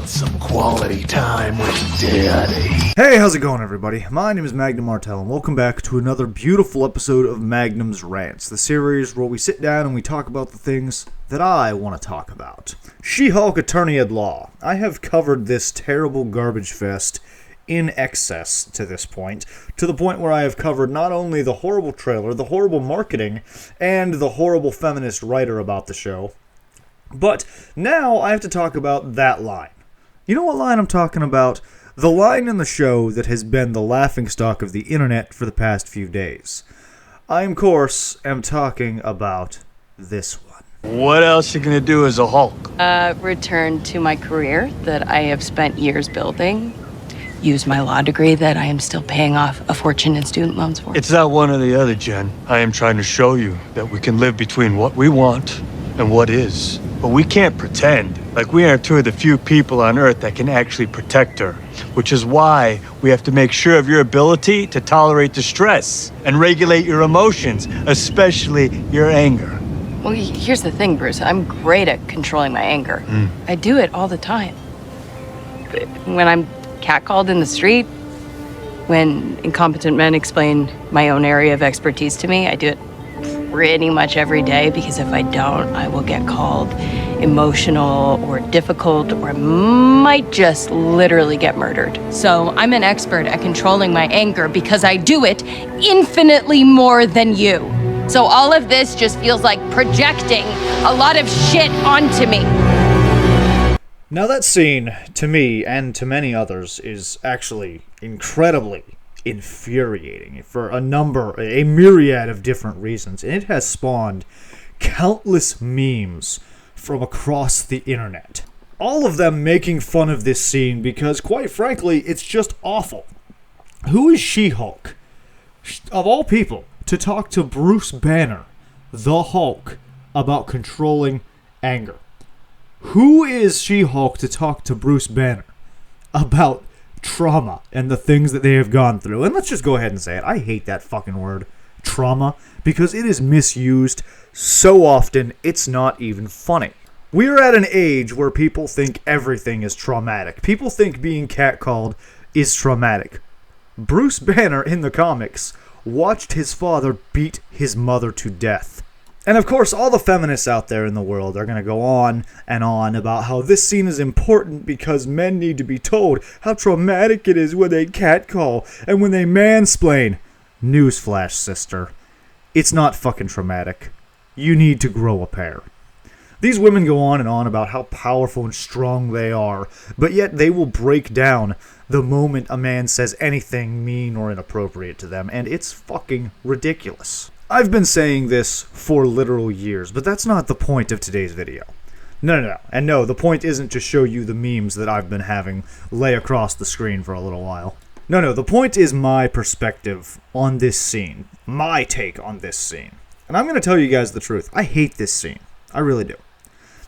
want some quality time with Daddy? Hey, how's it going, everybody? My name is Magnum Martell, and welcome back to another beautiful episode of Magnum's Rants, the series where we sit down and we talk about the things that I want to talk about. She-Hulk Attorney at Law. I have covered this terrible garbage fest in excess to this point, to the point where I have covered not only the horrible trailer, the horrible marketing, and the horrible feminist writer about the show, but now I have to talk about that line. You know what line I'm talking about? The line in the show that has been the laughingstock of the internet for the past few days. I, of course, am talking about this one. What else you gonna do as a Hulk? Return to my career that I have spent years building. Use my law degree that I am still paying off a fortune in student loans for. It's not one or the other, Jen. I am trying to show you that we can live between what we want and what is. But we can't pretend like we aren't two of the few people on Earth that can actually protect her, which is why we have to make sure of your ability to tolerate distress and regulate your emotions, especially your anger. Well, here's the thing, Bruce. I'm great at controlling my anger. I do it all the time. When I'm catcalled in the street, when incompetent men explain my own area of expertise to me, I do it pretty much every day, because if I don't, I will get called emotional or difficult, or I might just literally get murdered. So I'm an expert at controlling my anger because I do it infinitely more than you. So all of this just feels like projecting a lot of shit onto me. Now that scene, to me and to many others, is actually incredibly infuriating for a myriad of different reasons, and it has spawned countless memes from across the internet. All of them making fun of this scene because, quite frankly, it's just awful. Who is She-Hulk, of all people, to talk to Bruce Banner, the Hulk, about controlling anger? Who is She-Hulk to talk to Bruce Banner about trauma and the things that they have gone through? And let's just go ahead and say it. I hate that fucking word, trauma, because it is misused so often it's not even funny. We are at an age where people think everything is traumatic. People think being catcalled is traumatic. Bruce Banner in the comics watched his father beat his mother to death. And of course, all the feminists out there in the world are going to go on and on about how this scene is important because men need to be told how traumatic it is when they catcall and when they mansplain. Newsflash, sister. It's not fucking traumatic. You need to grow a pair. These women go on and on about how powerful and strong they are, but yet they will break down the moment a man says anything mean or inappropriate to them, and it's fucking ridiculous. I've been saying this for literal years, but that's not the point of today's video. No. And no, the point isn't to show you the memes that I've been having lay across the screen for a little while. No, the point is my perspective on this scene. My take on this scene. And I'm going to tell you guys the truth. I hate this scene. I really do.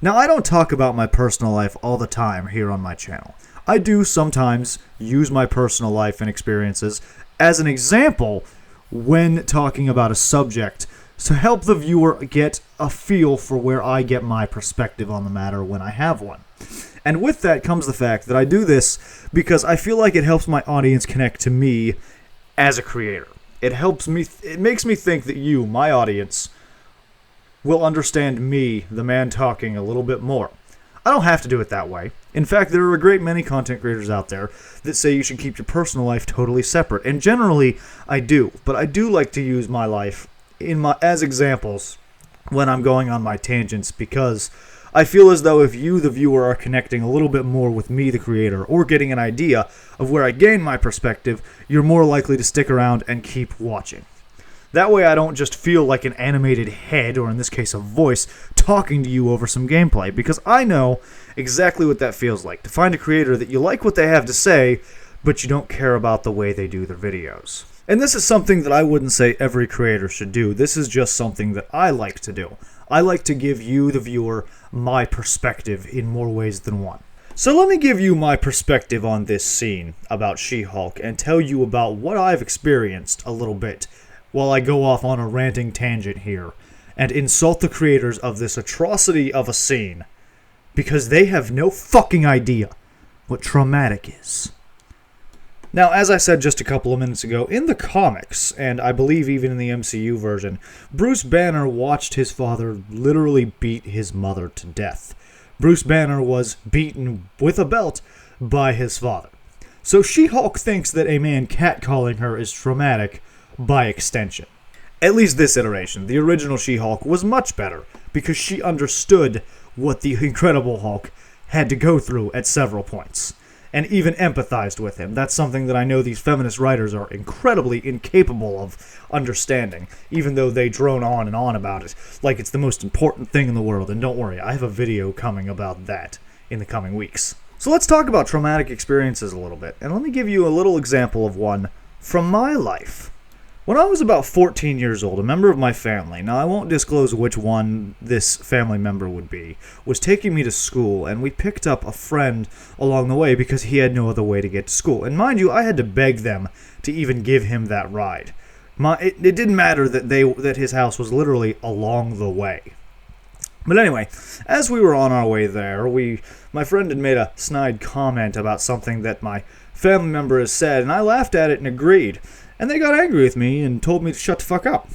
Now, I don't talk about my personal life all the time here on my channel. I do sometimes use my personal life and experiences as an example when talking about a subject to help the viewer get a feel for where I get my perspective on the matter when I have one. And with that comes the fact that I do this because I feel like it helps my audience connect to me as a creator. It makes me think that you, my audience, will understand me, the man talking, a little bit more. I don't have to do it that way. In fact, there are a great many content creators out there that say you should keep your personal life totally separate. And generally, I do. But I do like to use my life as examples when I'm going on my tangents, because I feel as though if you, the viewer, are connecting a little bit more with me, the creator, or getting an idea of where I gain my perspective, you're more likely to stick around and keep watching. That way I don't just feel like an animated head, or in this case a voice, talking to you over some gameplay, because I know exactly what that feels like, to find a creator that you like what they have to say, but you don't care about the way they do their videos. And this is something that I wouldn't say every creator should do. This is just something that I like to do. I like to give you, the viewer, my perspective in more ways than one. So let me give you my perspective on this scene about She-Hulk and tell you about what I've experienced a little bit while I go off on a ranting tangent here and insult the creators of this atrocity of a scene, because they have no fucking idea what traumatic is. Now, as I said just a couple of minutes ago, in the comics, and I believe even in the MCU version, Bruce Banner watched his father literally beat his mother to death. Bruce Banner was beaten with a belt by his father. So She-Hulk thinks that a man catcalling her is traumatic by extension. At least this iteration. The original She-Hulk was much better because she understood what the Incredible Hulk had to go through at several points, and even empathized with him. That's something that I know these feminist writers are incredibly incapable of understanding, even though they drone on and on about it like it's the most important thing in the world. And don't worry, I have a video coming about that in the coming weeks. So let's talk about traumatic experiences a little bit, and let me give you a little example of one from my life. When I was about 14 years old, a member of my family, now I won't disclose which one this family member would be, was taking me to school, and we picked up a friend along the way because he had no other way to get to school. And mind you, I had to beg them to even give him that ride. It didn't matter that his house was literally along the way. But anyway, as we were on our way there, my friend had made a snide comment about something that my family member has said, and I laughed at it and agreed. And they got angry with me and told me to shut the fuck up.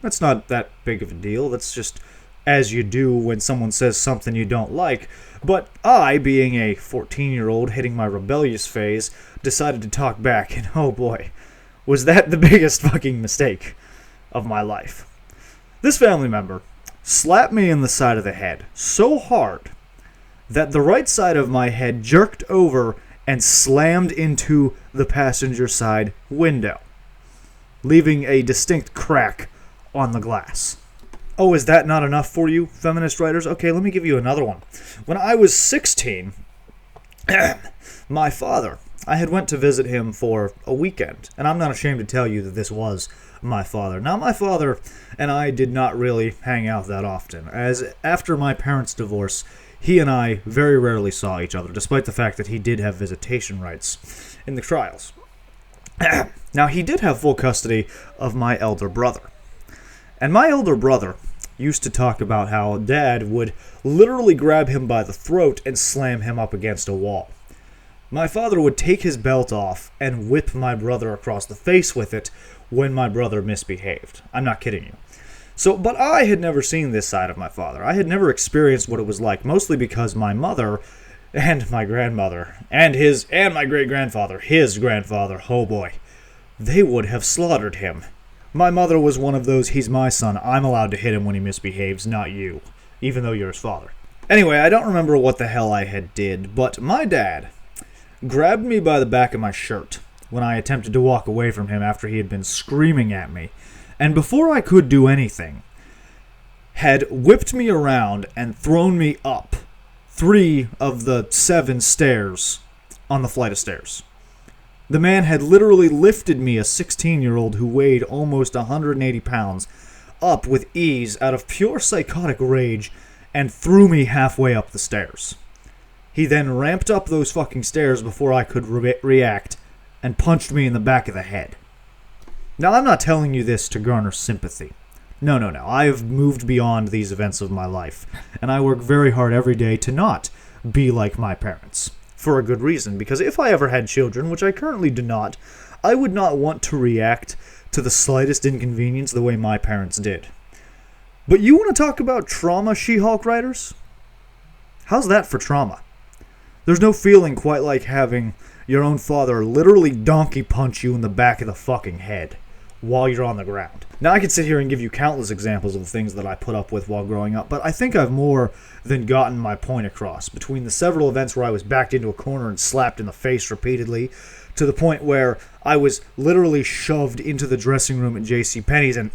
That's not that big of a deal. That's just as you do when someone says something you don't like. But I, being a 14-year-old hitting my rebellious phase, decided to talk back. And oh boy, was that the biggest fucking mistake of my life. This family member slapped me in the side of the head so hard that the right side of my head jerked over and slammed into the passenger side window, leaving a distinct crack on the glass. Oh, is that not enough for you, feminist writers? Okay, let me give you another one. When I was 16, my father, I had went to visit him for a weekend, and I'm not ashamed to tell you that this was my father. Now, my father and I did not really hang out that often, as after my parents' divorce, he and I very rarely saw each other, despite the fact that he did have visitation rights in the trials. Now, he did have full custody of my elder brother. And my elder brother used to talk about how Dad would literally grab him by the throat and slam him up against a wall. My father would take his belt off and whip my brother across the face with it when my brother misbehaved. I'm not kidding you. But I had never seen this side of my father. I had never experienced what it was like, mostly because my mother and my grandmother and my great-grandfather, his grandfather, oh boy, they would have slaughtered him. My mother was one of those, he's my son, I'm allowed to hit him when he misbehaves, not you, even though you're his father. Anyway, I don't remember what the hell I had did, but my dad grabbed me by the back of my shirt when I attempted to walk away from him after he had been screaming at me, and before I could do anything, had whipped me around and thrown me up 3 of the 7 stairs on the flight of stairs. The man had literally lifted me, a 16-year-old who weighed almost 180 pounds, up with ease out of pure psychotic rage and threw me halfway up the stairs. He then ramped up those fucking stairs before I could react and punched me in the back of the head. Now, I'm not telling you this to garner sympathy. No. I've moved beyond these events of my life, and I work very hard every day to not be like my parents. For a good reason, because if I ever had children, which I currently do not, I would not want to react to the slightest inconvenience the way my parents did. But you want to talk about trauma, She-Hulk writers? How's that for trauma? There's no feeling quite like having your own father literally donkey punch you in the back of the fucking head while you're on the ground. Now, I could sit here and give you countless examples of things that I put up with while growing up, but I think I've more than gotten my point across. Between the several events where I was backed into a corner and slapped in the face repeatedly, to the point where I was literally shoved into the dressing room at JCPenney's and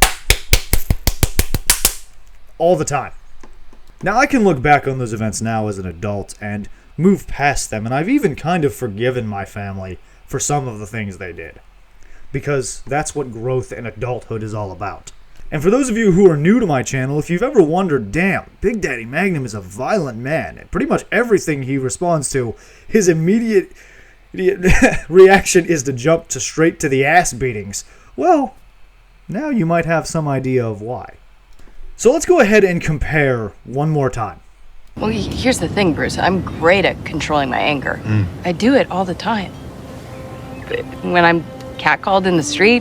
all the time. Now, I can look back on those events now as an adult and move past them, and I've even kind of forgiven my family for some of the things they did, because that's what growth and adulthood is all about. And for those of you who are new to my channel, if you've ever wondered, damn, Big Daddy Magnum is a violent man, and pretty much everything he responds to, his immediate reaction is to jump straight to the ass beatings, well, now you might have some idea of why. So let's go ahead and compare one more time Well, here's the thing, Bruce. I'm great at controlling my anger. I do it all the time. When I'm catcalled in the street,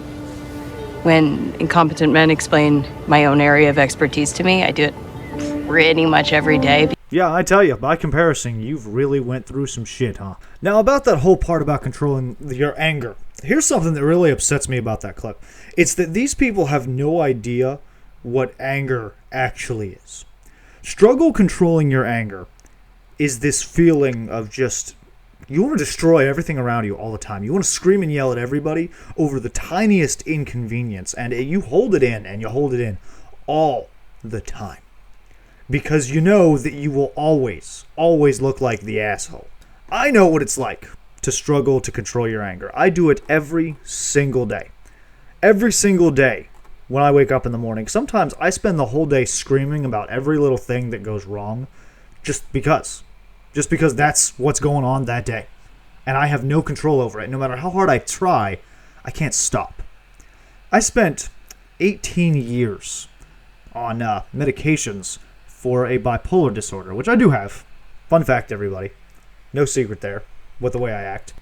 when incompetent men explain my own area of expertise to me, I do it pretty much every day. Yeah, I tell you, by comparison, you've really went through some shit, huh? Now, about that whole part about controlling your anger, here's something that really upsets me about that clip. It's that these people have no idea what anger actually is. Struggle controlling your anger is this feeling of just, you want to destroy everything around you all the time. You want to scream and yell at everybody over the tiniest inconvenience, and you hold it in, and you hold it in all the time. Because you know that you will always look like the asshole. I know what it's like to struggle to control your anger. I do it every single day. Every single day when I wake up in the morning. Sometimes I spend the whole day screaming about every little thing that goes wrong just because. Just because that's what's going on that day. And I have no control over it. No matter how hard I try, I can't stop. I spent 18 years on medications for a bipolar disorder, which I do have. Fun fact, everybody. No secret there with the way I act.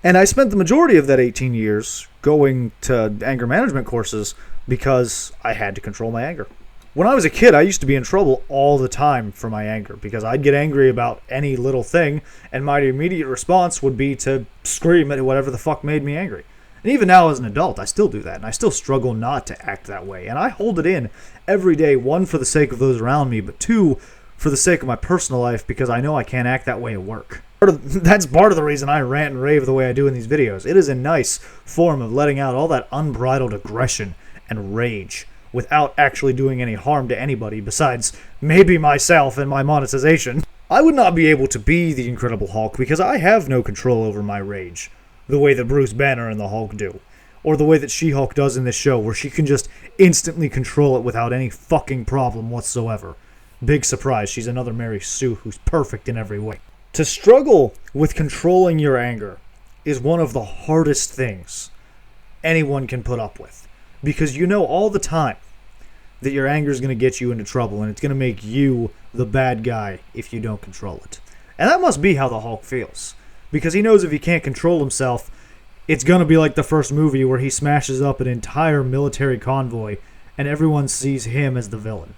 And I spent the majority of that 18 years going to anger management courses because I had to control my anger. When I was a kid, I used to be in trouble all the time for my anger because I'd get angry about any little thing, and my immediate response would be to scream at whatever the fuck made me angry. And even now as an adult, I still do that, and I still struggle not to act that way. And I hold it in every day, one, for the sake of those around me, but two, for the sake of my personal life, because I know I can't act that way at work. That's part of the reason I rant and rave the way I do in these videos. It is a nice form of letting out all that unbridled aggression and rage without actually doing any harm to anybody besides maybe myself and my monetization. I would not be able to be the Incredible Hulk because I have no control over my rage, the way that Bruce Banner and the Hulk do, or the way that She-Hulk does in this show, where she can just instantly control it without any fucking problem whatsoever. Big surprise, she's another Mary Sue who's perfect in every way. To struggle with controlling your anger is one of the hardest things anyone can put up with, because you know all the time that your anger is going to get you into trouble, and it's going to make you the bad guy if you don't control it. And that must be how the Hulk feels, because he knows if he can't control himself, it's going to be like the first movie where he smashes up an entire military convoy and everyone sees him as the villain.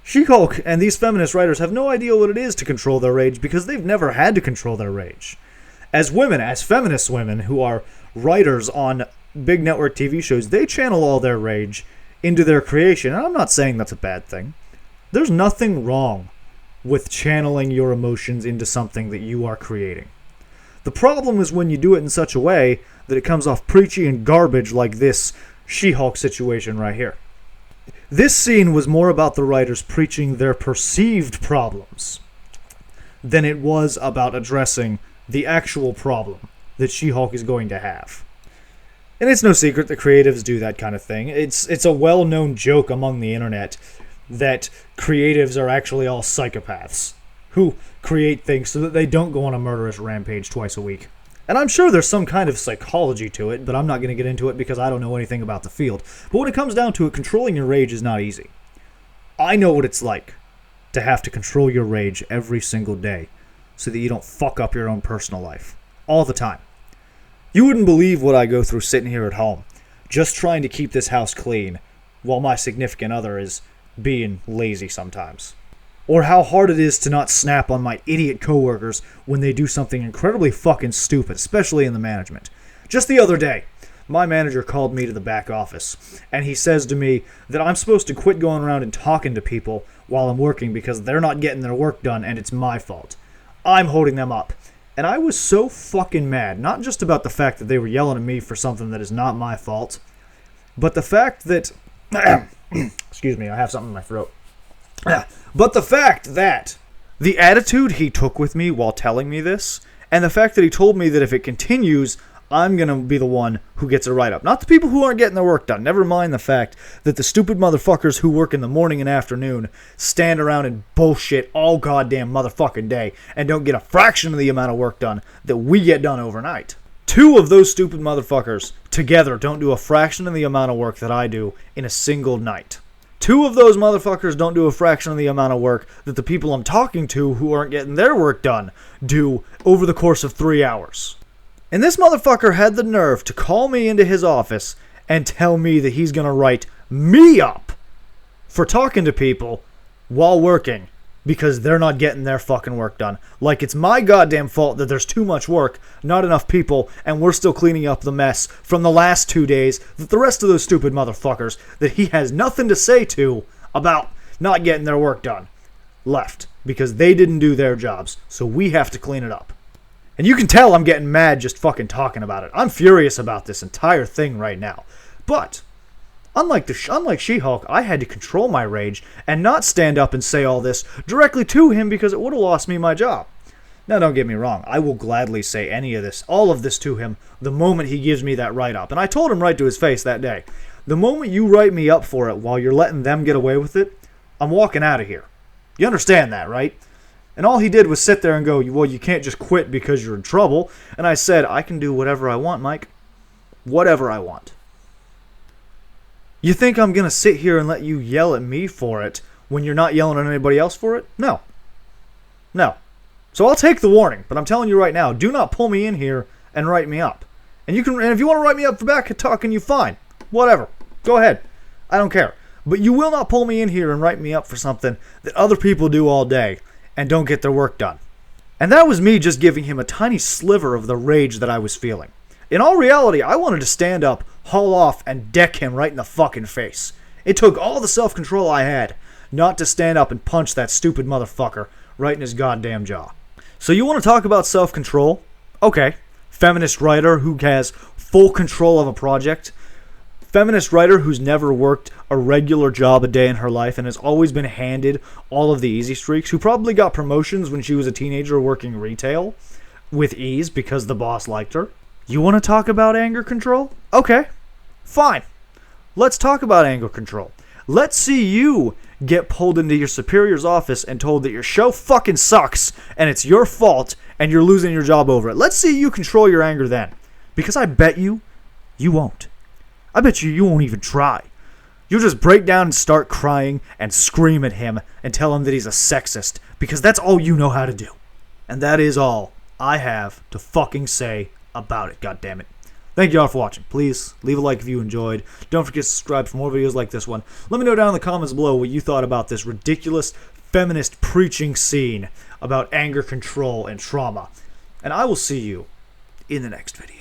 She-Hulk and these feminist writers have no idea what it is to control their rage because they've never had to control their rage. As women, as feminist women who are writers on big network TV shows, they channel all their rage into their creation, and I'm not saying that's a bad thing. There's nothing wrong with channeling your emotions into something that you are creating. The problem is when you do it in such a way that it comes off preachy and garbage like this She-Hulk situation right here. This scene was more about the writers preaching their perceived problems than it was about addressing the actual problem that She-Hulk is going to have. And it's no secret that creatives do that kind of thing. It's a well-known joke among the internet that creatives are actually all psychopaths who create things so that they don't go on a murderous rampage twice a week. And I'm sure there's some kind of psychology to it, but I'm not going to get into it because I don't know anything about the field. But when it comes down to it, controlling your rage is not easy. I know what it's like to have to control your rage every single day so that you don't fuck up your own personal life. All the time. You wouldn't believe what I go through sitting here at home, just trying to keep this house clean, while my significant other is being lazy sometimes. Or how hard it is to not snap on my idiot coworkers when they do something incredibly fucking stupid, especially in the management. Just the other day, my manager called me to the back office, and he says to me that I'm supposed to quit going around and talking to people while I'm working because they're not getting their work done and it's my fault. I'm holding them up. And I was so fucking mad, not just about the fact that they were yelling at me for something that is not my fault, but the fact that... excuse me, I have something in my throat. But the fact that the attitude he took with me while telling me this, and the fact that he told me that if it continues, I'm going to be the one who gets a write-up. Not the people who aren't getting their work done. Never mind the fact that the stupid motherfuckers who work in the morning and afternoon stand around and bullshit all goddamn motherfucking day and don't get a fraction of the amount of work done that we get done overnight. Two of those stupid motherfuckers together don't do a fraction of the amount of work that I do in a single night. 2 of those motherfuckers don't do a fraction of the amount of work that the people I'm talking to who aren't getting their work done do over the course of 3 hours. And this motherfucker had the nerve to call me into his office and tell me that he's going to write me up for talking to people while working because they're not getting their fucking work done. Like it's my goddamn fault that there's too much work, not enough people, and we're still cleaning up the mess from the last 2 days that the rest of those stupid motherfuckers that he has nothing to say to about not getting their work done left because they didn't do their jobs, so we have to clean it up. And you can tell I'm getting mad just fucking talking about it. I'm furious about this entire thing right now. But unlike She-Hulk, I had to control my rage and not stand up and say all this directly to him because it would have lost me my job. Now, don't get me wrong. I will gladly say all of this to him the moment he gives me that write-up. And I told him right to his face that day, the moment you write me up for it while you're letting them get away with it, I'm walking out of here. You understand that, right? And all he did was sit there and go, well, you can't just quit because you're in trouble. And I said, I can do whatever I want, Mike. Whatever I want. You think I'm going to sit here and let you yell at me for it when you're not yelling at anybody else for it? No. No. So I'll take the warning, but I'm telling you right now, do not pull me in here and write me up. And if you want to write me up for back talking, you fine. Whatever. Go ahead. I don't care. But you will not pull me in here and write me up for something that other people do all day and don't get their work done. And that was me just giving him a tiny sliver of the rage that I was feeling. In all reality, I wanted to stand up, haul off, and deck him right in the fucking face. It took all the self-control I had not to stand up and punch that stupid motherfucker right in his goddamn jaw. So you want to talk about self-control? Okay. Feminist writer who has full control of a project. Feminist writer who's never worked a regular job a day in her life and has always been handed all of the easy streaks. Who probably got promotions when she was a teenager working retail with ease because the boss liked her. You want to talk about anger control? Okay, fine. Let's talk about anger control. Let's see you get pulled into your superior's office and told that your show fucking sucks and it's your fault and you're losing your job over it. Let's see you control your anger then. Because I bet you won't. I bet you won't even try. You'll just break down and start crying and scream at him and tell him that he's a sexist because that's all you know how to do. And that is all I have to fucking say about it, goddammit. Thank you all for watching. Please leave a like if you enjoyed. Don't forget to subscribe for more videos like this one. Let me know down in the comments below what you thought about this ridiculous feminist preaching scene about anger control and trauma. And I will see you in the next video.